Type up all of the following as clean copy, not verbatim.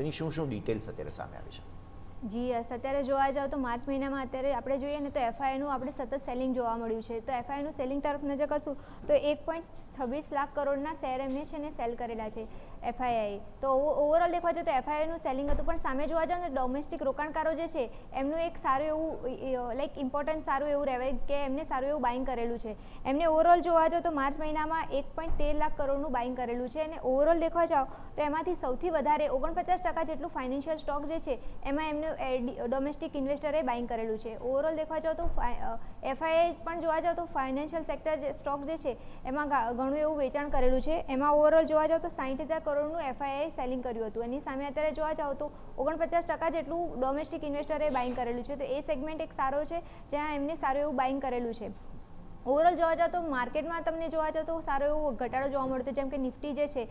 તેની શું ડિટેલ્સ અત્યારે સામે આવી છે? જી યસ, અત્યારે જોવા જાવ તો માર્ચ મહિનામાં અત્યારે આપણે જોઈએ ને તો એફઆઈઆઈનું આપણે સતત સેલિંગ જોવા મળ્યું છે. તો એફઆઈઆઈનું સેલિંગ તરફ નજર કરશું તો 1.26 લાખ કરોડના શેર એમને છે ને સેલ કરેલા છે એફઆઈઆઈ. તો ઓવરઓલ દેખવા જોઈએ તો એફઆઈઆઈનું સેલિંગ હતું, પણ સામે જોવા જાવ ને ડોમેસ્ટિક રોકાણકારો જે છે એમનું એક સારું એવું લાઈક ઇમ્પોર્ટન્ટ સારું એવું રહેવાય કે એમને સારું એવું બાઇંગ કરેલું છે. એમને ઓવરઓલ જોવા જાવ તો માર્ચ મહિનામાં 1.13 લાખ કરોડનું બાઇંગ કરેલું છે. અને ઓવરઓલ દેખવા જાવ તો એમાંથી સૌથી વધારે 49% જેટલું ફાઇનાન્શિયલ સ્ટોક જે છે એમાં એમને ડોમેસ્ટિક ઇન્વેસ્ટરે બાઇંગ કરેલું છે. ઓવરઓલ દેખવા જાવ તો એફઆઈઆઈ પણ જોવા જાવ તો ફાઇનાન્શિયલ સેક્ટર જે સ્ટોક જે છે એમાં ઘણું એવું વેચાણ કરેલું છે. એમાં ઓવરઓલ જોવા જાવ તો 60,000 કરોડનું એફઆઈઆઈ સેલિંગ કર્યું હતું. એની સામે અત્યારે જોવા જાવ તો 49% જેટલું ડોમેસ્ટિક ઇન્વેસ્ટરે બાઇંગ કરેલું છે. તો એ સેગમેન્ટ એક સારો છે જ્યાં એમને સારું એવું બાઇંગ કરેલું છે. ઓવરઓલ જોવા જાવ તો માર્કેટમાં તમને જોવા જાવ તો સારો એવો ઘટાડો જોવા મળ્યો હતો. જેમ કે નિફ્ટી જે છે,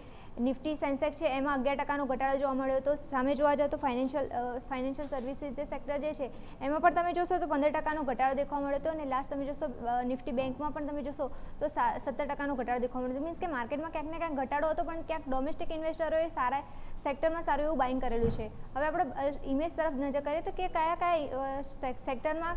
નિફ્ટી સેન્સેક્સ છે એમાં 11% ઘટાડો જોવા મળ્યો હતો. સામે જોવા જાવ તો ફાઇનાન્શિયલ સર્વિસીસ જે સેક્ટર જે છે એમાં પણ તમે જોશો તો 15% ઘટાડો દેખવા મળ્યો હતો. અને લાસ્ટ તમે જોશો નિફ્ટી બેંકમાં પણ તમે જોશો તો 17% ઘટાડો દેખવા મળ્યો હતો. મીન્સ કે માર્કેટમાં ક્યાંક ને ક્યાંક ઘટાડો હતો, પણ ક્યાંક ડોમેસ્ટિક ઇન્વેસ્ટરોએ સારા સેક્ટરમાં સારું એવું બાઇંગ કરેલું છે. હવે આપણે ઇમેજ તરફ નજર કરીએ તો કે કયા સેક્ટરમાં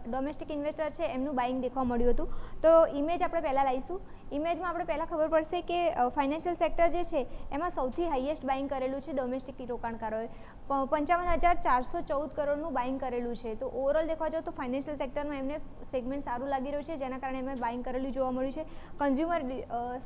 ડોમેસ્ટિક ઇન્વેસ્ટર છે એમનું બાઇંગ દેખવા મળ્યું હતું. તો ઇમેજ આપણે પહેલાં લાવીશું. ઇમેજમાં આપણે પહેલાં ખબર પડશે કે ફાઇનાન્શિયલ સેક્ટર જે છે એમાં સૌથી હાઈએસ્ટ બાઇંગ કરેલું છે ડોમેસ્ટિક રોકાણકારોએ 55,414 કરોડનું બાઇંગ કરેલું છે. તો ઓવરઓલ દેખવા જાવ તો ફાઇનાન્શિયલ સેક્ટરમાં એમને સેગમેન્ટ સારું લાગી રહ્યું છે, જેના કારણે એમને બાઇંગ કરેલું જોવા મળ્યું છે. કન્ઝ્યુમર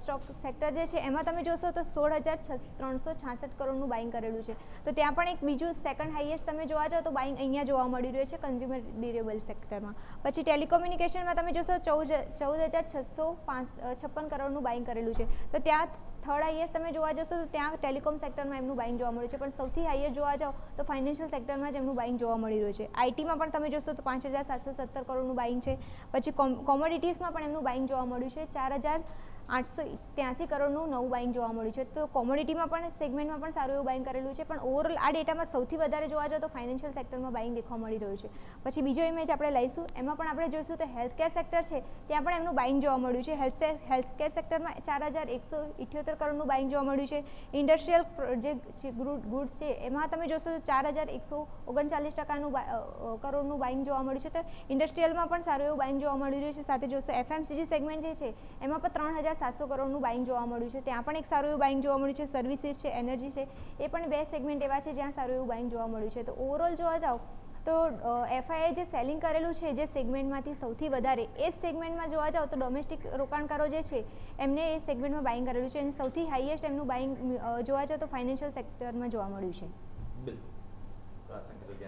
સ્ટોક સેક્ટર જે છે એમાં તમે જોશો તો 16,366 કરોડનું બાઇંગ કરેલું છે. તો ત્યાં પણ એક બીજું સેકન્ડ હાઈએસ્ટ તમે જોવા જાવ તો બાઇંગ અહીંયા જોવા મળી રહ્યું છે કન્ઝ્યુમર ડ્યુરેબલ સેક્ટરમાં. પછી ટેલિકોમ્યુનિકેશનમાં તમે જોશો 14,656 કરોડનું બાઇંગ કરેલું છે. તો ત્યાં થર્ડ હાઈએસ્ટ તમે જોવા જશો તો ત્યાં ટેલિકોમ સેક્ટરમાં એમનું બાઇંગ જોવા મળ્યું છે. પણ સૌથી હાઈએસ્ટ જોવા જાઓ તો ફાઇનાન્શિયલ સેક્ટરમાં જ એમનું બાઇંગ જોવા મળી રહ્યું છે. આઈટીમાં પણ તમે જોશો તો 5,770 કરોડનું બાઇંગ છે. પછી કોમોડિટીઝમાં પણ એમનું બાઇંગ જોવા મળ્યું છે. 4,883 કરોડનું નવું બાઇંગ જોવા મળ્યું છે. તો કોમોડિટીમાં પણ સેગમેન્ટમાં પણ સારું એવું બાઇંગ કરેલું છે. પણ ઓવરઓલ આ ડેટામાં સૌથી વધારે જોવા જાઓ તો ફાઇનાન્શિયલ સેક્ટરમાં બાઇંગ દેખવા મળી રહ્યું છે. પછી બીજો ઇમેજ આપણે લઈશું. એમાં પણ આપણે જોઈશું તો હેલ્થકેર સેક્ટર છે ત્યાં પણ એમનું બાઇંગ જોવા મળ્યું છે. હેલ્થકેર સેક્ટરમાં 4,178 કરોડનું બાઇંગ જોવા મળ્યું છે. ઇન્ડસ્ટ્રીયલ જે ગુડ્સ છે એમાં તમે જોશો તો 4,139% કરોડનું બાઇંગ જોવા મળ્યું છે. તો ઇન્ડસ્ટ્રીયલમાં પણ સારું એવું બાઇંગ જોવા મળી રહ્યું છે. સાથે જોશો એફએમસીજી સેગમેન્ટ જે છે એમાં પણ 3,700 કરોડનું બાઇંગ જોવા મળ્યું છે. ત્યાં પણ એક સારું એવું બાઇંગ જોવા મળ્યું છે. સર્વિસીસ છે, એનર્જી છે, એ પણ બે સેગમેન્ટ એવા છે જ્યાં સારું એવું બાઇંગ જોવા મળ્યું છે. તો ઓવરઓલ જોવા જાઓ તો એફઆઈઆઈ જે સેલિંગ કરેલું છે જે સેગમેન્ટમાંથી સૌથી વધારે એ સેગમેન્ટમાં જોવા જાઓ તો ડોમેસ્ટિક રોકાણકારો જે છે એમને એ સેગમેન્ટમાં બાઇંગ કરેલું છે. અને સૌથી હાઈએસ્ટ એમનું બાઇંગ જોવા જાઓ તો ફાઇનાન્શિયલ સેક્ટરમાં જોવા મળ્યું છે. બિલકુલ.